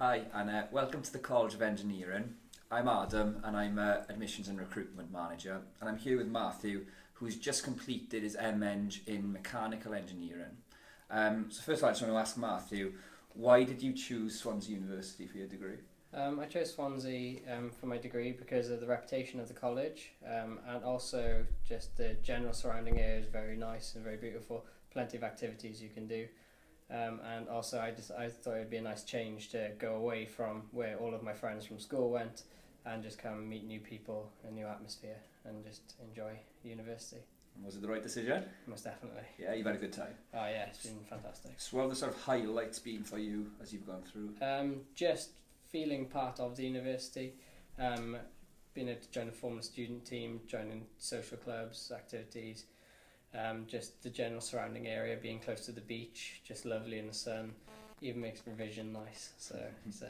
Hi, and welcome to the College of Engineering. I'm Adam, and I'm Admissions and Recruitment Manager, and I'm here with Matthew, who's just completed his MEng in Mechanical Engineering. So first of all, I just want to ask Matthew, why did you choose Swansea University for your degree? I chose Swansea for my degree because of the reputation of the college, and also just the general surrounding area is very nice and very beautiful. Plenty of activities you can do, and also I thought it'd be a nice change to go away from where all of my friends from school went, and just come and meet new people, a new atmosphere, and just enjoy university. Was it the right decision? Most definitely. Yeah, you've had a good time. Oh yeah, it's been fantastic. So what have the sort of highlights been for you as you've gone through? Just feeling part of the university, being able to join a former student team, joining social clubs, activities, just the general surrounding area, being close to the beach, just lovely in the sun, even makes revision nice, so it's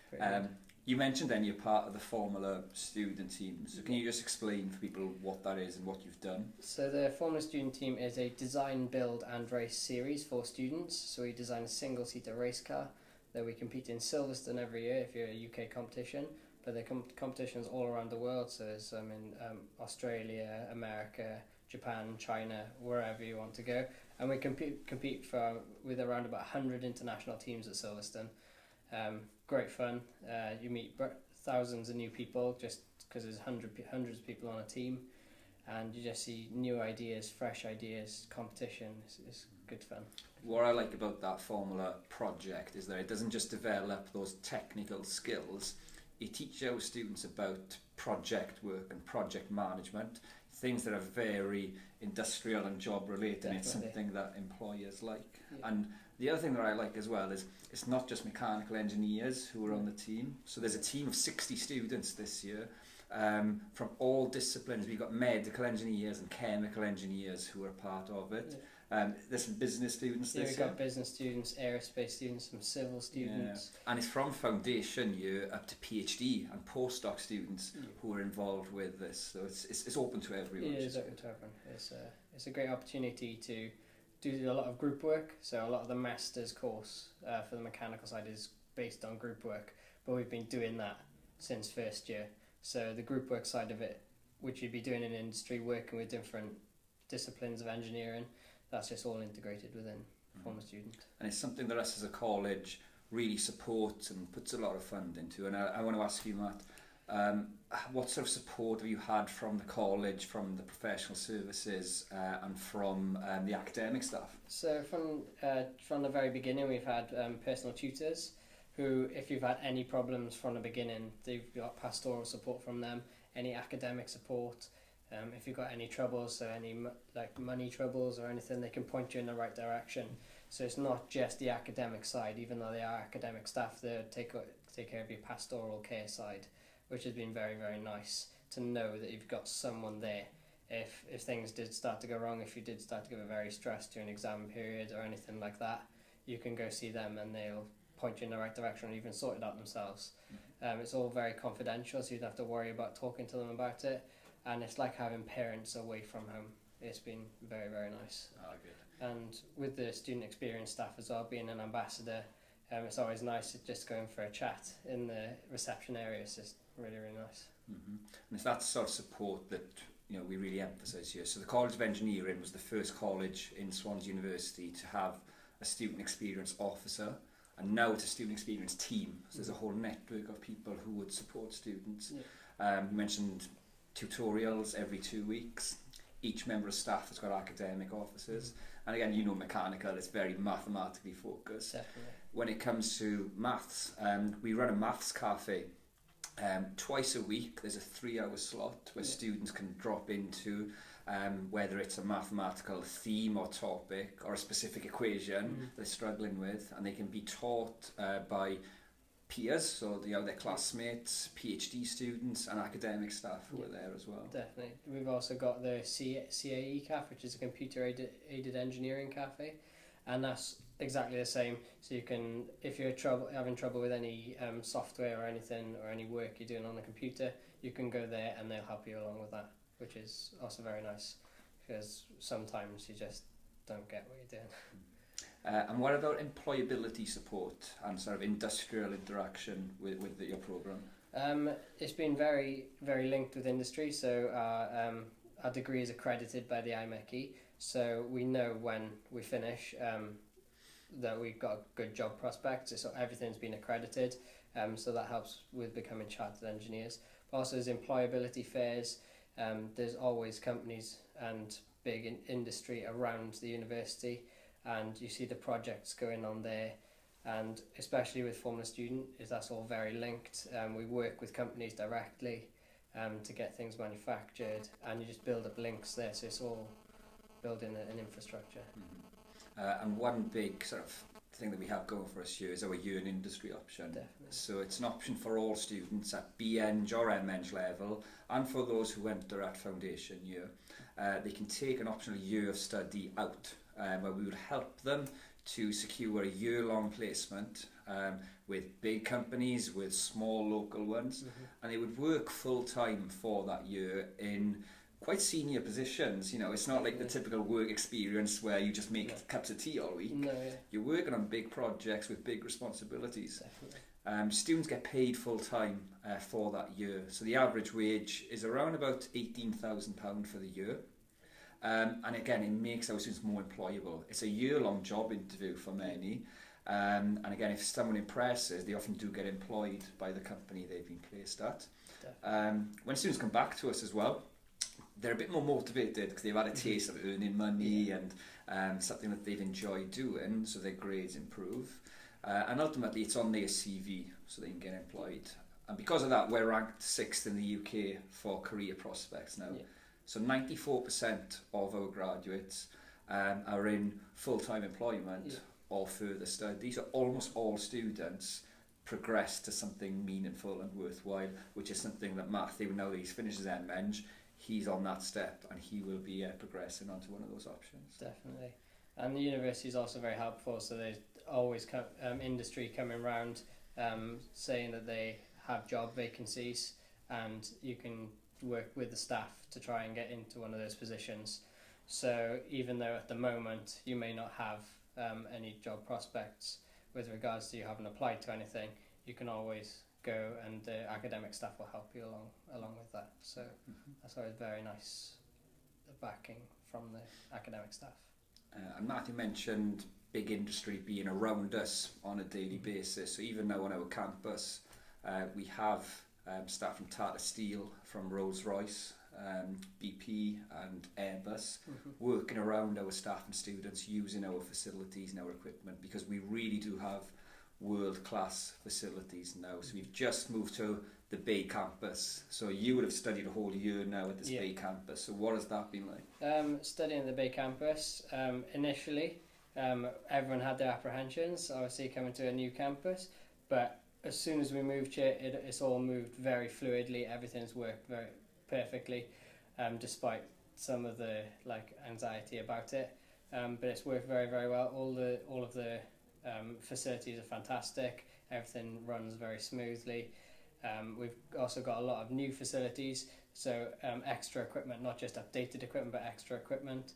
pretty good. You mentioned then you're part of the Formula student team, so can you just explain for people what that is and what you've done? So the Formula student team is a design, build and race series for students, so we design a single-seater race car that we compete in Silverstone every year if you're a UK competition, but the competitions all around the world, so there's some in Australia, America, Japan, China, wherever you want to go, and we compete with around about 100 international teams at Silverstone. Great fun. You meet thousands of new people just because there's hundreds of people on a team, and you just see new ideas, fresh ideas, competition. It's good fun. What I like about that Formula project is that it doesn't just develop those technical skills, it teaches our students about project work and project management, things that are very industrial and job related. Definitely. It's something that employers like. Yeah. And the other thing that I like as well is it's not just mechanical engineers who are on the team. So there's a team of 60 students this year from all disciplines. We've got medical engineers and chemical engineers who are part of it. Yeah. There's some business students this year. We've got business students, aerospace students, some civil students. Yeah. And it's from foundation year up to PhD and postdoc students who are involved with this. So it's open to everyone. It is open to everyone. It's a great opportunity to do a lot of group work. So a lot of the master's course for the mechanical side is based on group work, but we've been doing that since first year. So the group work side of it, which you'd be doing in industry, working with different disciplines of engineering, that's just all integrated within Former Student. And it's something that us as a college really supports and puts a lot of fund into. And I want to ask you, Matt, what sort of support have you had from the college, from the professional services and from the academic staff? So from the very beginning we've had personal tutors who, if you've had any problems from the beginning, they've got pastoral support from them, any academic support. If you've got any troubles, so any money troubles or anything, they can point you in the right direction. So it's not just the academic side, even though they are academic staff, they take care of your pastoral care side, which has been very, very nice to know that you've got someone there. If things did start to go wrong, if you did start to get very stressed during exam period or anything like that, you can go see them and they'll point you in the right direction or even sort it out themselves. It's all very confidential, so you don't have to worry about talking to them about it. And it's like having parents away from home. It's been very, very nice. Oh, good. And with the student experience staff as well, being an ambassador, it's always nice just going for a chat in the reception area. It's just really, really nice. Mm-hmm. And it's that sort of support that we really emphasise here. So the College of Engineering was the first college in Swansea University to have a student experience officer, and now it's a student experience team. So there's a whole network of people who would support students. Yeah. You mentioned tutorials every 2 weeks. Each member of staff has got academic officers, and again, mechanical is very mathematically focused. Definitely. When it comes to maths, we run a maths cafe twice a week. There's a 3-hour slot where students can drop into whether it's a mathematical theme or topic or a specific equation they're struggling with, and they can be taught by peers, so their classmates, PhD students and academic staff who are there as well. Definitely. We've also got the Cae Cap, which is a computer aided engineering cafe, and that's exactly the same. So you can, if you're having trouble with any software or anything or any work you're doing on the computer, you can go there and they'll help you along with that, which is also very nice because sometimes you just don't get what you're doing. And what about employability support and sort of industrial interaction with your programme? It's been very, very linked with industry. So our degree is accredited by the IMechE, so we know when we finish that we've got good job prospects. So everything's been accredited, so that helps with becoming chartered engineers. But also there's employability fairs. There's always companies and big industry around the university, and you see the projects going on there. And especially with Formula Student, that's all very linked. We work with companies directly to get things manufactured, and you just build up links there, so it's all building an infrastructure. And one big sort of thing that we have going for us here is our year in industry option. Definitely. So it's an option for all students at BEng or MEng level, and for those who enter at foundation year. They can take an optional year of study out, where we would help them to secure a year-long placement with big companies, with small local ones, and they would work full-time for that year in quite senior positions. You know, it's not like the typical work experience where you just make cups of tea all week. No, You're working on big projects with big responsibilities. definitely. Students get paid full-time for that year, so the average wage is around about £18,000 for the year. And again, it makes our students more employable. It's a year-long job interview for many, and again, if someone impresses, they often do get employed by the company they've been placed at. When students come back to us as well, they're a bit more motivated because they've had a taste of earning money and something that they've enjoyed doing, so their grades improve. And ultimately, it's on their CV, so they can get employed. And because of that, we're ranked 6th in the UK for career prospects now. So 94% of our graduates are in full-time employment or further study. So almost all students progress to something meaningful and worthwhile, which is something that Matthew, now that he's finished his MEng, he's on that step, and he will be progressing onto one of those options. Definitely. And the university is also very helpful, so there's always industry coming around saying that they have job vacancies, and you can work with the staff to try and get into one of those positions. So even though at the moment you may not have any job prospects with regards to you haven't applied to anything, you can always go, and the academic staff will help you along with that. So that's always very nice, the backing from the academic staff. And Matthew mentioned big industry being around us on a daily basis. So even now on our campus, we have staff from Tata Steel, from Rolls-Royce, BP and Airbus working around our staff and students, using our facilities and our equipment, because we really do have world-class facilities now. So we've just moved to the Bay campus. So you would have studied a whole year now at this Bay campus. So what has that been like? Studying at the Bay campus, initially everyone had their apprehensions, obviously coming to a new campus, but as soon as we moved here, it's all moved very fluidly. Everything's worked very perfectly, despite some of the anxiety about it. But it's worked very, very well. All of the facilities are fantastic. Everything runs very smoothly. We've also got a lot of new facilities, so extra equipment, not just updated equipment, but extra equipment,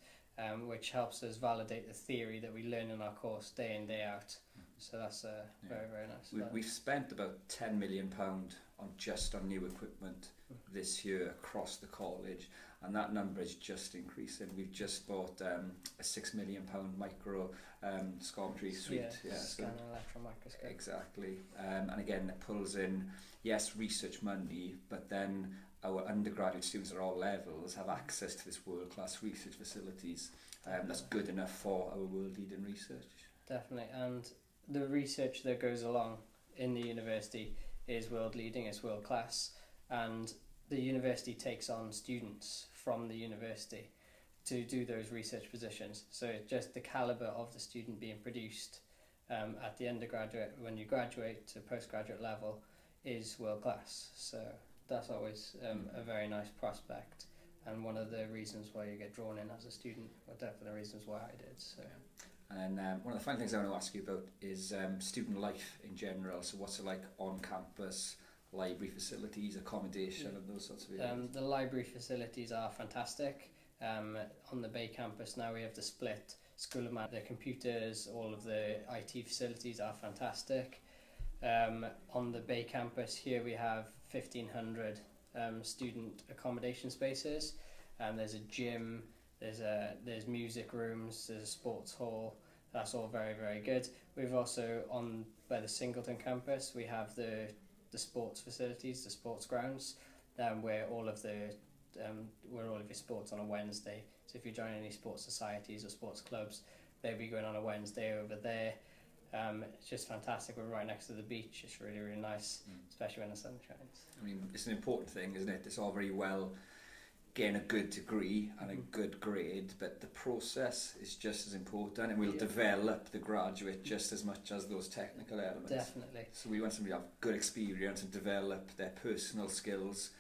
which helps us validate the theory that we learn in our course day in, day out. So that's very, very nice. We've spent about £10 million on new equipment this year across the college, and that number is just increasing. We've just bought a £6 million micro scometry suite. Scan and electron microscope. Exactly. And again, it pulls in, yes, research money, but then our undergraduate students at all levels have access to this world-class research facilities. That's good enough for our world-leading research. Definitely, and the research that goes along in the university is world-leading, it's world-class, and the university takes on students from the university to do those research positions. So it's just the calibre of the student being produced at the undergraduate, when you graduate to postgraduate level, is world-class. So that's always a very nice prospect, and one of the reasons why you get drawn in as a student, or definitely the reasons why I did. So. And one of the final things I want to ask you about is student life in general. So what's it like on campus, library facilities, accommodation, and those sorts of areas? The library facilities are fantastic. On the Bay campus now we have the split School of the computers, all of the IT facilities are fantastic. On the Bay campus here we have 1,500 student accommodation spaces. There's a gym, there's music rooms, there's a sports hall. That's all very, very good. We've also, by the Singleton campus, we have the sports facilities, the sports grounds, where all of your sports on a Wednesday. So if you join any sports societies or sports clubs, they'll be going on a Wednesday over there. It's just fantastic. We're right next to the beach. It's really, really nice, especially when the sun shines. I mean, it's an important thing, isn't it? It's all very well getting a good degree and a good grade, but the process is just as important, and will develop the graduate just as much as those technical elements. Definitely. So we want somebody to have good experience and develop their personal skills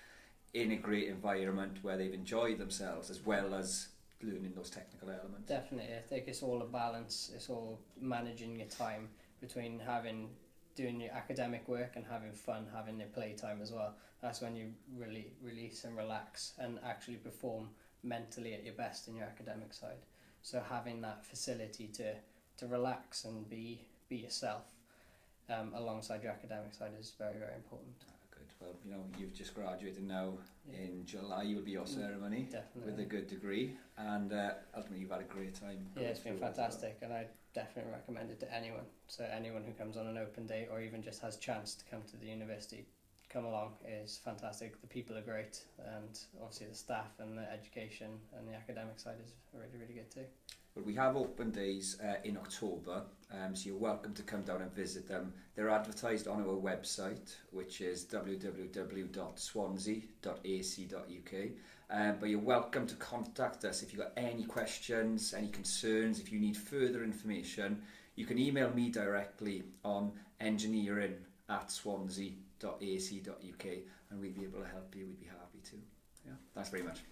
in a great environment where they've enjoyed themselves, as well as learning those technical elements. Definitely. I think it's all a balance. It's all managing your time between doing your academic work and having fun, having your playtime as well. That's when you really release and relax and actually perform mentally at your best in your academic side. So having that facility to relax and be yourself alongside your academic side is very, very important. Good. Well, you know, you've just graduated now. In July will be your ceremony. Definitely. With a good degree, and ultimately you've had a great time. Yeah, it's been fantastic, and I definitely recommend it to anyone. So anyone who comes on an open day or even just has a chance to come to the university, come along. It's fantastic. The people are great, and obviously the staff and the education and the academic side is really, really good too. Well, we have open days in October, so you're welcome to come down and visit them. They're advertised on our website, which is www.swansea.ac.uk. But you're welcome to contact us if you've got any questions, any concerns. If you need further information, you can email me directly on engineering@swansea.ac.uk, and we'll be able to help you. We'd be happy to. Yeah, thanks very much.